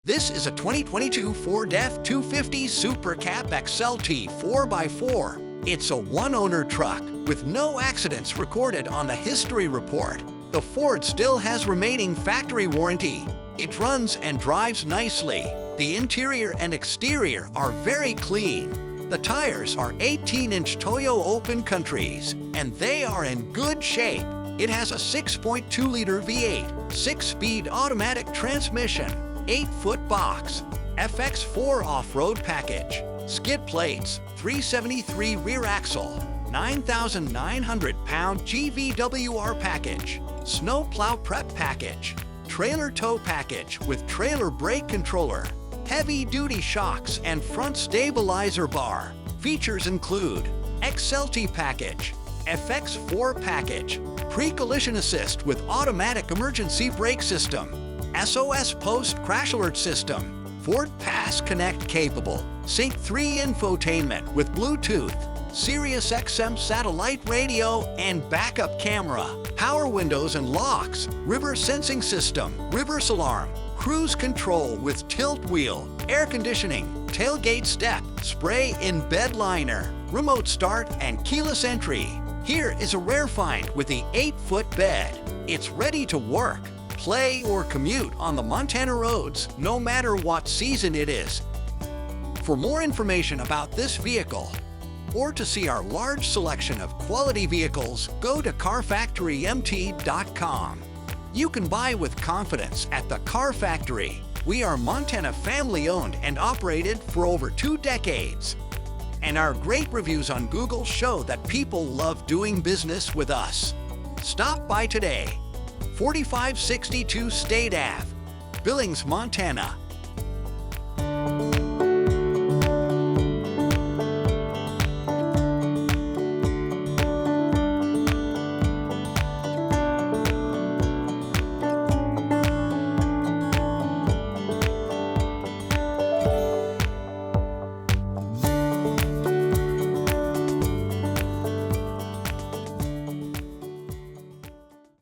This is a 2022 Ford F250 SuperCab XLT 4x4. It's a one-owner truck with no accidents recorded on the history report. The Ford still has remaining factory warranty. It runs and drives nicely. The interior and exterior are very clean. The tires are 18-inch Toyo Open Countries, and they are in good shape. It has a 6.2-liter V8, 6-speed automatic transmission, 8-foot box, FX4 Off Road Package, skid plates, 373 rear axle, 9,900 Pound GVWR Package, Snow Plow Prep Package, Trailer Tow Package with trailer brake controller, heavy-duty shocks and front stabilizer bar. Features include XLT Package, FX4 Package, pre-collision assist with automatic emergency brake system, SOS post-crash alert system, Ford Pass Connect capable, Sync 3 infotainment with Bluetooth, Sirius XM satellite radio and backup camera, power windows and locks, river sensing system, reverse alarm, cruise control with tilt wheel, air conditioning, tailgate step, spray in bed liner, remote start and keyless entry. Here is a rare find with the 8-foot bed. It's ready to work, play or commute on the Montana roads, no matter what season it is. For more information about this vehicle, or to see our large selection of quality vehicles, go to carfactorymt.com. You can buy with confidence at the Car Factory. We are Montana family-owned and operated for over 2 decades. And our great reviews on Google show that people love doing business with us. Stop by today. 4562 State Ave, Billings, Montana